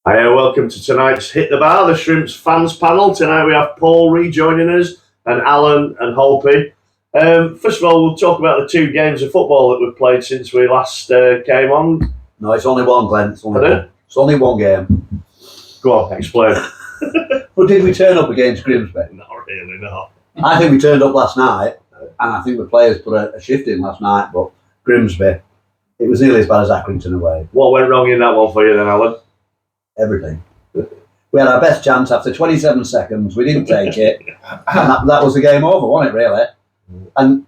Hi, welcome to tonight's Hit the Bar, the Shrimps fans panel. Tonight we have Paul rejoining us and Alan and Holpy. First of all, we'll talk about the 2 games of football that we've played since we last came on. No, it's only one, Glenn. It's only one game. Go on, explain. But did we turn up against Grimsby? Not really, no. I think we turned up last night, and I think the players put a shift in last night, but Grimsby, it was nearly as bad as Accrington away. What went wrong in that one for you then, Alan? Everything. We had our best chance after 27 seconds. We didn't take it. And that was the game over, wasn't it, really? And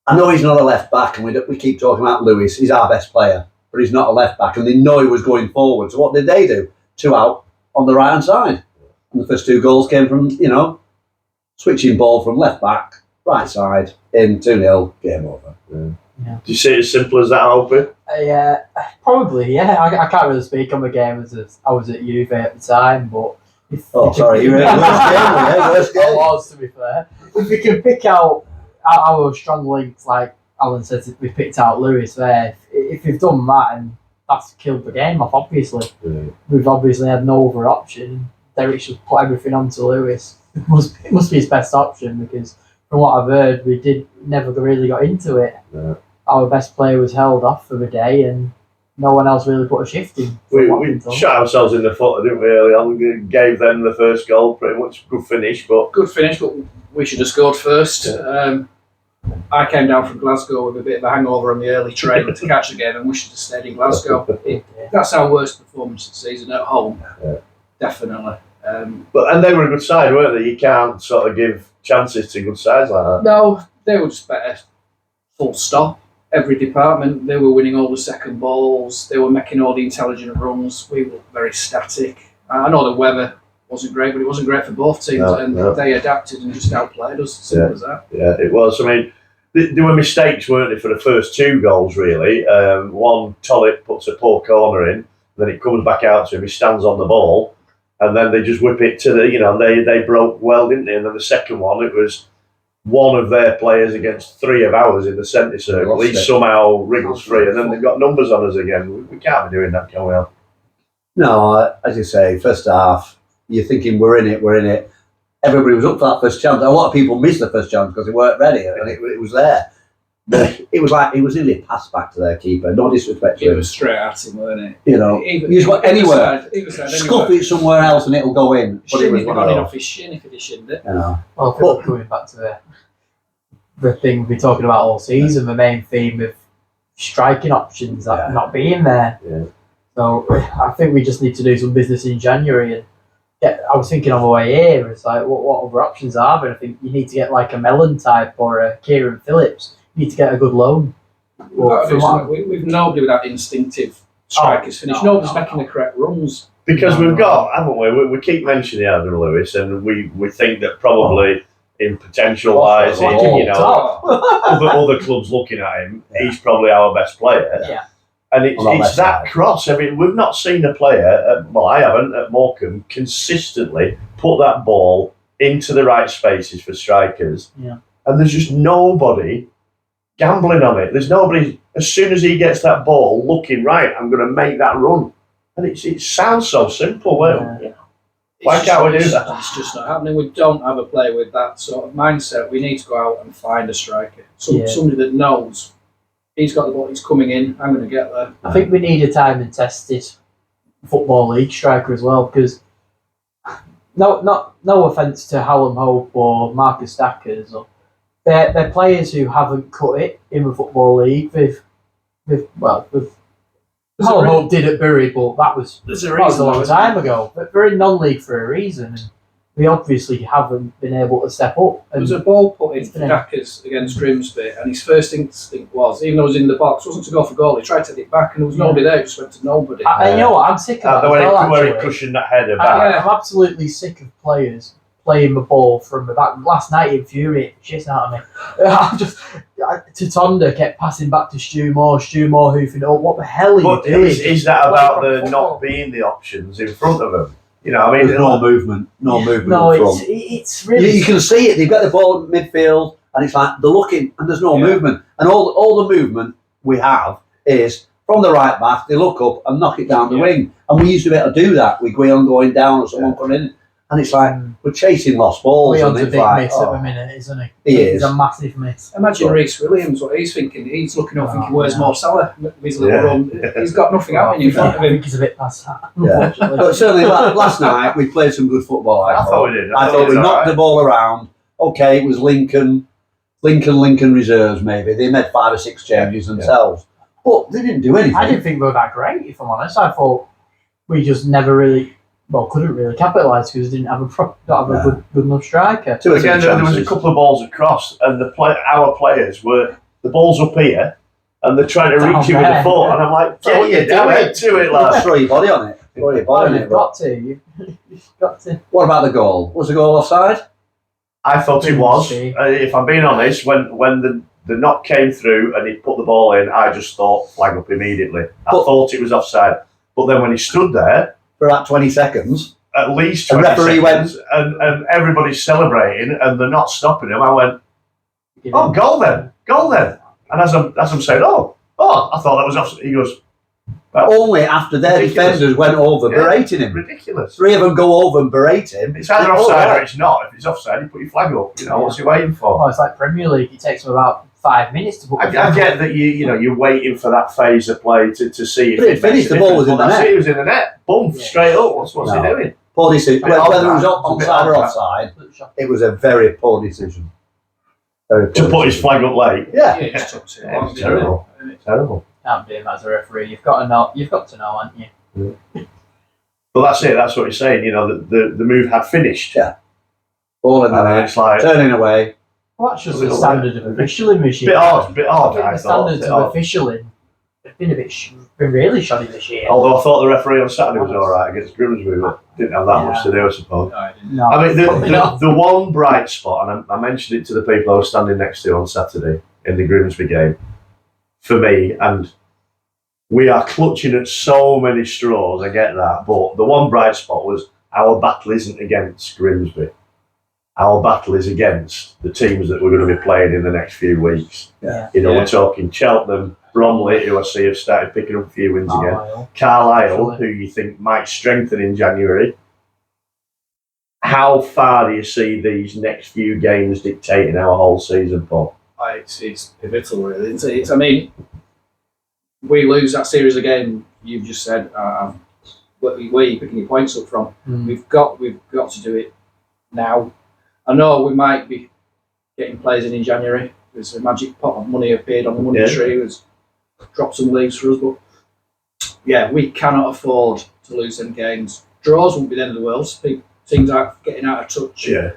I know he's not a left back, and we keep talking about Lewis. He's our best player, but he's not a left back, and they know he was going forward. So what did they do? 2 out on the right hand side. And the first 2 goals came from, switching ball from left back, right side, in 2-0, game over. Yeah. Do you see it as simple as that, Holpy? Yeah, probably, yeah. I can't really speak on the game as I was at Juve at the time, but... You were at worst game. I was, to be fair. If we can pick out our strong links, like Alan said, we picked out Lewis there. If we've done that, and that's killed the game off, obviously. We've obviously had no other option. Derek should put everything onto Lewis. It must be his best option, because from what I've heard, we never really got into it. Yeah. Our best player was held off for the day, and no one else really put a shift in. We shot ourselves in the foot, didn't we, early on? Gave them the first goal, pretty much. Good finish, but we should have scored first. I came down from Glasgow with a bit of a hangover on the early train to catch the game, and we should have stayed in Glasgow. That's our worst performance of the season at home, definitely. And they were a good side, weren't they? You can't sort of give chances to good sides like that. No, they were just better. Full stop. Every department, they were winning all the second balls. They were making all the intelligent runs. We were very static. I know the weather wasn't great, but it wasn't great for both teams, they adapted and just outplayed us. Simple as that. Yeah, it was. I mean, there were mistakes, weren't there, for the first 2 goals, really. One, Tollett puts a poor corner in, then it comes back out to him, he stands on the ball, and then they just whip it to they broke well, didn't they? And then the second one, it was one of their players against 3 of ours in the centre circle. He somehow wriggles free, and then they've got numbers on us again. We can't be doing that, can we? No, as you say, first half, you're thinking we're in it. Everybody was up for that first chance. A lot of people missed the first chance because they weren't ready, and it was there. But it was nearly a pass back to their keeper. No disrespect to him. It was straight at him, wasn't it? You just want anywhere. Scuff it somewhere else and it'll go in. But it was running off his shin if he shinned it. Well, going back to the thing we've been talking about all season, the main theme of striking options not being there. Yeah. So I think we just need to do some business in January. And I was thinking on the way here, it's like, what other options are there? I think you need to get like a Mellon type or a Kieran Phillips. You need to get a good loan. We've nobody with that instinctive strikers finish. Nobody's making the correct runs. Because we've got, haven't we? We keep mentioning Adam Lewis, and we think that probably in potential wise, other clubs looking at him, he's probably our best player. Yeah. And it's that cross. I mean, we've not seen a player, I haven't, at Morecambe, consistently put that ball into the right spaces for strikers. Yeah. And there's just nobody gambling on it. There's nobody, as soon as he gets that ball, looking, right, I'm going to make that run. And it sounds so simple. Why can't we do that? It's just not happening. We don't have a player with that sort of mindset. We need to go out and find a striker. Somebody that knows he's got the ball, he's coming in, I'm going to get there. I think we need a time and tested Football League striker as well, because no offence to Hallam Hope or Marcus Stackers, they're players who haven't cut it in the Football League. Hallam Hope did at Bury, but that was a long time ago. But they're in non-league for a reason, and we obviously haven't been able to step up. There was a ball put in for Dackers against Grimsby, and his first instinct was, even though he was in the box, wasn't to go for goal. He tried to hit it back, and there was nobody there. It just went to nobody. You know what? I'm sick of that. Where he cushioned that header back. I'm absolutely sick of players playing the ball from the back. Last night, it infuriated the shit out of me. Tatonda kept passing back to Stu Moore hoofing it up. What the hell are you doing? Is that about the not being the options in front of them? There's no movement. No movement. No, in front. it's really. You can see it. They've got the ball in midfield, and it's like they're looking, and there's no movement. And all the movement we have is from the right back, they look up and knock it down the wing. And we used to be able to do that with Guion going down or someone coming in. And it's like, we're chasing lost balls. Guion's and a it's big like, miss at the minute, isn't he? He He's is. a massive miss. Imagine Reece Williams, what he's thinking. He's looking up thinking, where's Mo Salah? With his little Yeah. run. He's got nothing out in front of I him. think he's a bit past that, Yeah. unfortunately. But certainly last night we played some good football. I thought we did. I thought we knocked the ball around. Okay, it was Lincoln reserves maybe. They made 5 or 6 changes themselves. But they didn't do anything. I didn't think we were that great, if I'm honest. I thought we just never really, couldn't really capitalise because we didn't have a good enough striker. Two or three Again, there was a chances. couple of balls across, and our players were the ball's up here, and they're trying to reach you with the foot, and I'm like, So get your head to it, lad. Throw your body on it. Throw your body on it. You've got to. You've got to. What about the goal? Was the goal offside? I thought it was. See. If I'm being honest, when the knock came through and he put the ball in, I just thought flag up immediately. I thought it was offside. But then when he stood there, For about 20 seconds. at least The 20 referee seconds, and everybody's celebrating and they're not stopping him, I went, Give oh, him- goal then. And as I'm saying, I thought that was offside. He goes, Only after their Ridiculous. defenders went over berating him. ridiculous. 3 of them go over and berate him. It's either offside or it's not. If it's offside, you put your flag up. What's he waiting for? Well, it's like Premier League. It takes them about 5 minutes to put. I get that you're waiting for that phase of play to see if But it makes finished, a the ball was difference. in the Well, that's net. it, it was in the net. Boom, Yeah. straight up. What's he No. doing? Poor decision. Bit odd, Whether it was that. It's a bit onside or odd, that. offside, it was a very poor decision. Very poor To put his decision. flag up late. Yeah. Yeah, it just took too Yeah, long. it's terrible. Terrible. Can't be him as a referee. You've got to know. You've got to know, haven't you? But that's it. That's what he's saying. The move had finished. Yeah. Ball in the And then net, it's like turning away. Well, that's just A the little standard of officialing this year. bit odd. I think I the thought. standards Bit of odd. officialing have been been really shoddy this year. Although I thought the referee on Saturday was all right against Grimsby, but didn't have that much to do, I suppose. No, I didn't. No, I mean, probably not. the one bright spot, and I mentioned it to the people I was standing next to on Saturday in the Grimsby game, for me, and we are clutching at so many straws, I get that, but the one bright spot was our battle isn't against Grimsby. Our battle is against the teams that we're going to be playing in the next few weeks. Yeah. We're talking Cheltenham, Bromley, who I see have started picking up a few wins again. Carlisle. Carlisle, who you think might strengthen in January. How far do you see these next few games dictating our whole season, Paul? It's pivotal, really. I mean, we lose that series of games. You've just said, where are you picking your points up from? Mm. We've got to do it now. I know we might be getting players in January. There's a magic pot of money appeared on the money tree. There's dropped some leaves for us, but yeah, we cannot afford to lose them games. Draws won't be the end of the world. Teams are getting out of touch. Yeah.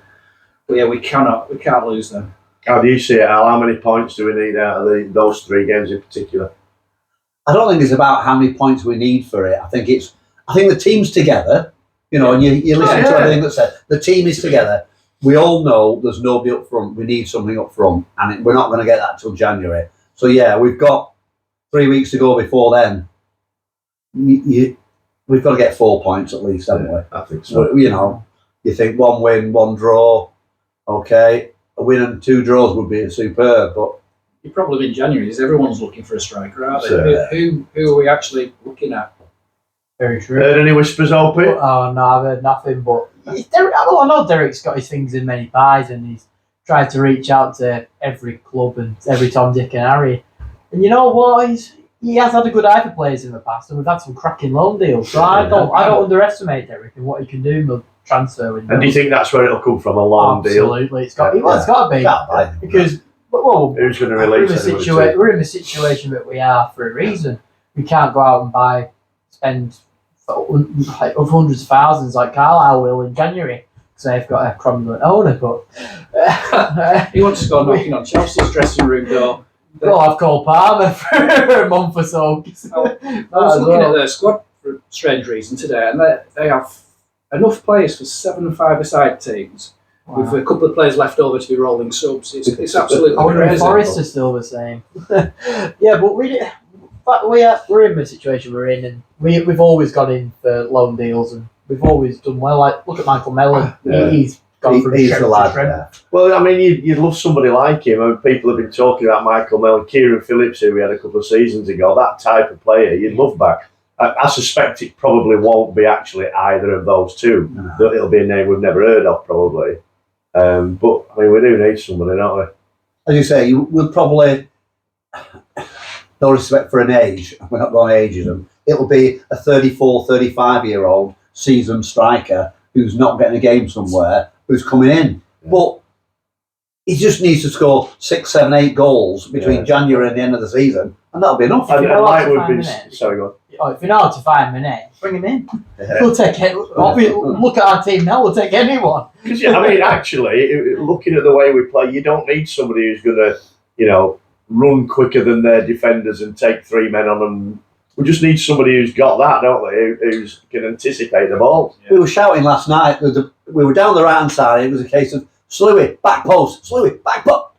But yeah, we can't lose them. How do you see it, Al? How many points do we need out of those 3 games in particular? I don't think it's about how many points we need for it. I think the team's together, and you listen to everything that's said. The team is together. We all know there's nobody up front. We need something up front, and we're not going to get that till January. So yeah, we've got 3 weeks to go before then. We've got to get 4 points at least, haven't we? I think so. You think 1 win, 1 draw, okay. A win and 2 draws would be superb, but Your problem in January is everyone's looking for a striker, aren't they? So- Who are we actually looking at? Very true. Heard any whispers, Opie? Oh no, I've heard nothing. But I know Derek's got his things in many pies, and he's tried to reach out to every club and every Tom, Dick, and Harry. And you know what? He has had a good eye for players in the past, and we've had some cracking loan deals. So I don't underestimate Derek and what he can do in the transfer window. And do you think that's where it'll come from, a long deal? Absolutely, it's got to be yeah, because Who's going to release anyone? we're in the situation that we are for a reason. We can't go out and spend of hundreds of thousands like Carlisle will in January because they've got a cromulent owner. But He wants to go knocking on Chelsea's dressing room door. well, I've called Palmer for a month or so. I was looking at their squad for a strange reason today, and they have enough players for 7 5-a-side teams. With a couple of players left over to be rolling subs. It's absolutely I wonder if crazy. Forest is still the same. Yeah, but we're in the situation we're in, and we've always gone in for loan deals, and we've always done well. Like look at Michael Mellon, he's gone from He's shrimp the to lad. shrimp. Yeah. Well, I mean, you'd love somebody like him. And people have been talking about Michael Mellon, Kieran Phillips, who we had a couple of seasons ago. That type of player you'd love back. I suspect it probably won't be actually either of those two. No. It'll be a name we've never heard of, probably. But I mean, we do need somebody, don't we? As you say, you will probably, no respect for an age, we're not going to age them, it'll be a 34, 35-year-old seasoned striker who's not getting a game somewhere, who's coming in. Yeah. But he just needs to score 6, 7, 8 goals between January and the end of the season, and that'll be enough. And you're allowed like to we've find been, a minute. sorry, go on. Oh, if you're not allowed to find Manet, bring him in. Yeah. We'll take it. Look at our team now. We'll take anyone. Because I mean, actually, looking at the way we play, you don't need somebody who's going to, run quicker than their defenders and take 3 men on them. We just need somebody who's got that, don't they? Who can anticipate the ball. We were shouting last night, we were down the right hand side, it was a case of Sluey, back post, Sluey, back post.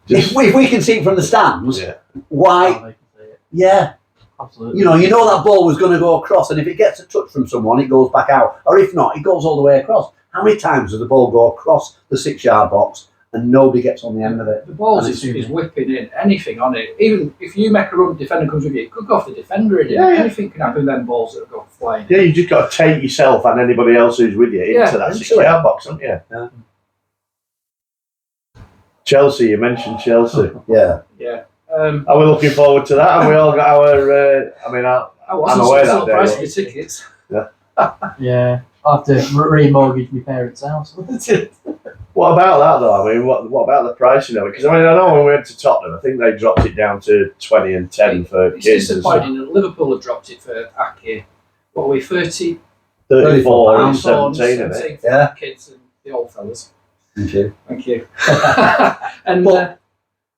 If we can see it from the stands, why? Oh, they can see it. Yeah. Absolutely. You know that ball was going to go across, and if it gets a touch from someone, it goes back out. Or if not, it goes all the way across. How many times does the ball go across the 6-yard box and nobody gets on the end of it? The balls And is whipping in anything on it. Even if you make a run, defender comes with you, it could go off the defender. Yeah. Anything can happen with them balls that go flying. Yeah, you just got to take yourself and anybody else who's with you into that into 6-yard box, haven't you? Yeah. Chelsea, you mentioned Chelsea. Yeah. Yeah. Are we looking forward to that? Have we all got our? I wasn't I'm aware so that price day, for tickets. Yeah. I'll have to remortgage my parents' house. What about that though? I mean, what about the pricing of it? Because I know when we went to Tottenham, I think they dropped it down to 20 and 10 for It's kids. And stuff. disappointing that Liverpool have dropped it for Aki. What are we, 30? 34 and pounds, 17, isn't it? for Yeah. kids and the old fellas. Thank you. Thank you. And But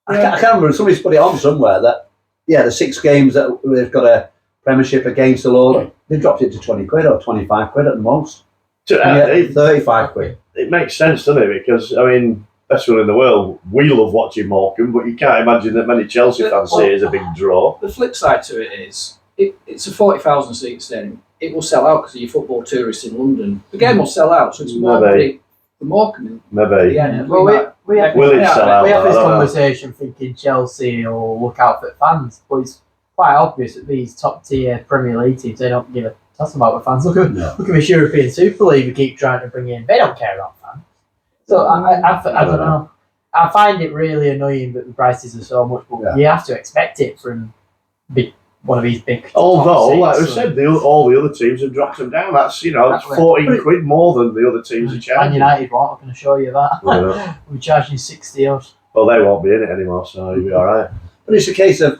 I can't remember, somebody's put it on somewhere that, the 6 games that they've got a Premiership against the law, they dropped it to 20 quid or 25 quid at the most. It 35 quid. makes sense, doesn't it? Because, I mean, best one in the world, we love watching Morecambe, but you can't imagine that many Chelsea fans see it as a big draw. the flip side to it is, it's a 40,000 seat stadium. It will sell out because of your football tourists in London. The game will sell out, so it's more Maybe. money for Morecambe. Maybe. Yeah, Well, we have Will it sell out? we have though? this I don't know. conversation thinking Chelsea will look out for fans, but it's quite obvious that these top tier Premier League teams, they don't give a toss about the fans. Look at this European Super League we keep trying to bring in. They don't care about fans. So I don't know. I find it really annoying that the prices are so much, but you have to expect it from one of these big. Although, top like we six, said, all the other teams have dropped them down. That's, it's Exactly. 14 quid more than the other teams are Man charging. United won't, I can assure you that. Yeah. We're charging 60 odd. Well, they won't be in it anymore, so you'll be all right. But it's a case of,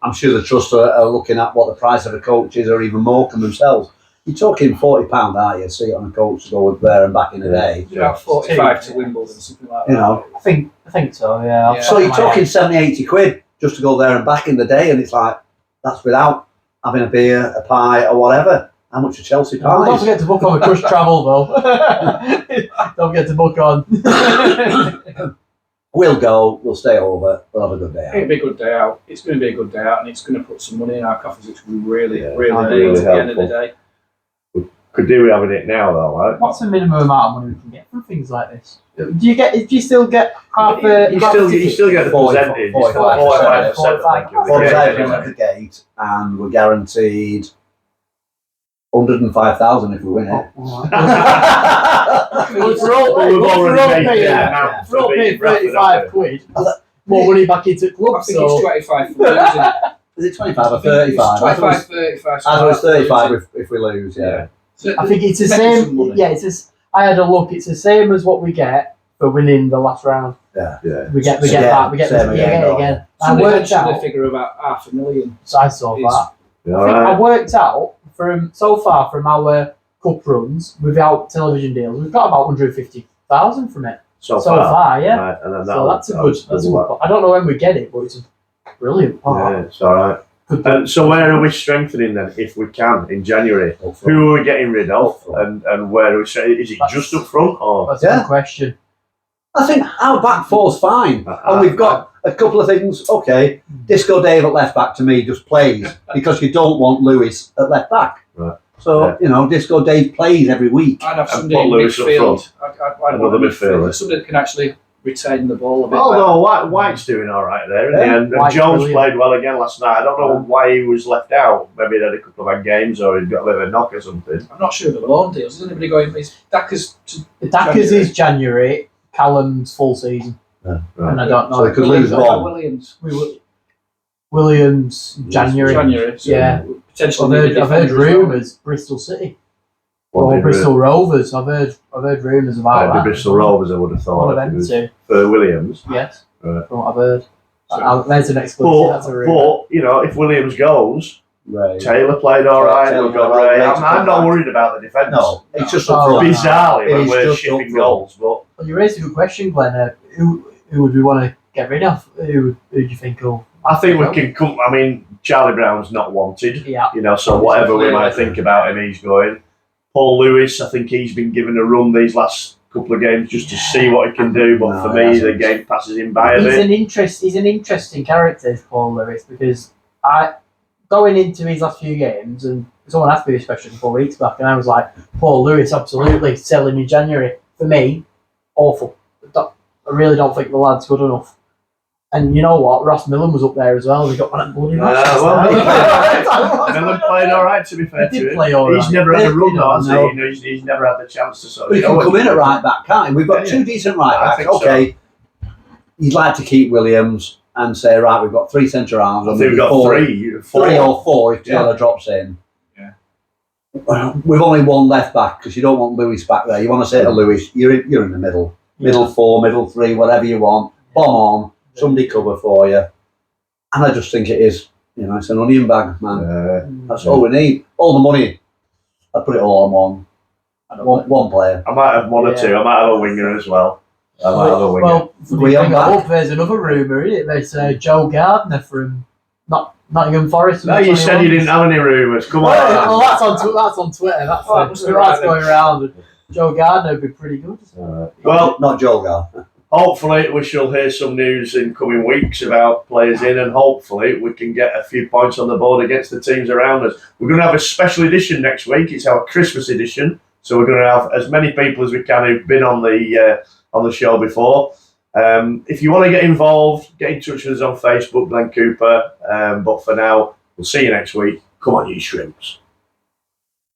I'm sure the trust are looking at what the price of a coach is, or even Morecambe themselves. You're talking £40, aren't you? See it on a coach to go there and back in the day. It's about 45 to Wimbledon, something like that. You know. I think so, yeah. Yeah. So you're talking 70, 80 quid just to go there and back in the day, and it's like, that's without having a beer, a pie, or whatever. How much are Chelsea Don't pies? forget to book on a Crush Travel though. Don't forget to book on. We'll go, we'll stay over, we'll have a good day It'll out. be a good day out. It's going to be a good day out, and it's going to put some money in our coffers, which we really need really at the end of the helpful. day. Could do with having it now, though, right? What's the minimum amount of money we can get from things like this? Do you still get half a? You still get the 40, percentage. 45%. 45%, I think, of the 45 game, at the gate, and we're guaranteed 105,000 if we win it. Well, if we're all paying 35 quid, more money back into the I club. think So it's 25 for losing. Is it 25 or 35? 25, 35. I thought it was 35 if we lose, yeah. So I think it's the making some same. money. Yeah, I had a look. It's the same as what we get for winning the last round. Yeah. We get Same, that. We get same the, again, yeah, again. I Somebody worked mentioned a out. figure about $500,000. So I saw It's- that. You I all think I right? worked out from so far from our cup runs without television deals, we've got about 150,000 from it So so far. Yeah. Right, and then So that's a good. That's a good. Pot. I don't know when we get it, but it's a brilliant pot. Yeah, it's all right. Good. So where are we strengthening then, if we can, in January? Who are we getting rid of, and where are we? Is it just up front, or That's a Yeah. good question. I think our back four's fine. And we've got a couple of things, okay, Disco Dave at left back to me just plays because you don't want Lewis at left back. Right. So, Disco Dave plays every week. I'd have And somebody put in Lewis up midfield. I'd Another want a midfielder. Somebody that can actually retain the ball a bit better. Although White's doing all right there in the Yeah, end. And White's Jones brilliant. played well again last night. I don't know Yeah. why he was left out. Maybe he had a couple of bad games or he'd got a bit of a knock or something. I'm not sure of the loan deals. Is anybody going? Is Dacker's The Dackers is January, Callum's full season. Right. And I don't know. So they could lose one. Williams. Williams, January. January. So Yeah. potentially. I've heard rumours, Bristol City. What Or did Bristol Rovers. I've heard rumours about the that. Bristol Rovers, I would have thought. One of if it them was two. for Williams. Yes. Right. From what I've heard. So- There's an exclusive. That's a rumour. But if Williams goes, Right. Taylor played all right. Taylor We've got played Ray. well, I'm Ray to not come worried about the defence. No, it's just Oh, up front. Bizarrely, It when is we're just shipping up front. goals, but Well, you raised a good question, Glenn. Who would we want to get rid of? Who do you think will? I think we can come. I mean, Charlie Brown's not wanted. Yeah. So whatever we might think about him, he's going. Paul Lewis, I think he's been given a run these last couple of games just to see what he can do. But No, for he me, the hasn't. game passes him by a He's bit. an interesting character, is Paul Lewis, because going into his last few games, and someone asked me this question 4 weeks back, and I was like, Paul Lewis, absolutely, sell him in January. For me, awful. I really don't think the lad's good enough. And you know what? Ross Millen was up there as well. We got one at bloody match. Millen played all right, to be fair He to did him. play all He's right. never had a run, No. though, has he? He's never had the chance to sort of. But he can come in at right back, can't he? We've got Yeah. two decent right I backs. think so. Okay. You'd like to keep Williams and say, right, we've got three centre halves. I and think we've got four, three or four if Taylor drops in. Yeah. We've only one left back because you don't want Lewis back there. You want to say to Lewis, you're in the middle. Middle four, middle three, whatever you want. Bomb on, somebody cover for you. And I just think it is, it's an onion bag, man. That's all we need. All the money. I'd put it all on one player. I might have one or two. I might have a winger as well. I might have a winger. Well, if we We bring are it back. up, there's another rumour, isn't it? There's Joe Gardner from Nottingham Forest. No, you said you didn't have any rumours. Come on. Well, that's on Twitter. That's must be that's right going around. Joe Gardner would be pretty good. Well, Not Joel Gar. hopefully we shall hear some news in coming weeks about players in, and hopefully we can get a few points on the board against the teams around us. We're going to have a special edition next week. It's our Christmas edition, so we're going to have as many people as we can who've been on the show before. If you want to get involved, get in touch with us on Facebook, Glenn Cooper. But for now, we'll see you next week. Come on, you shrimps.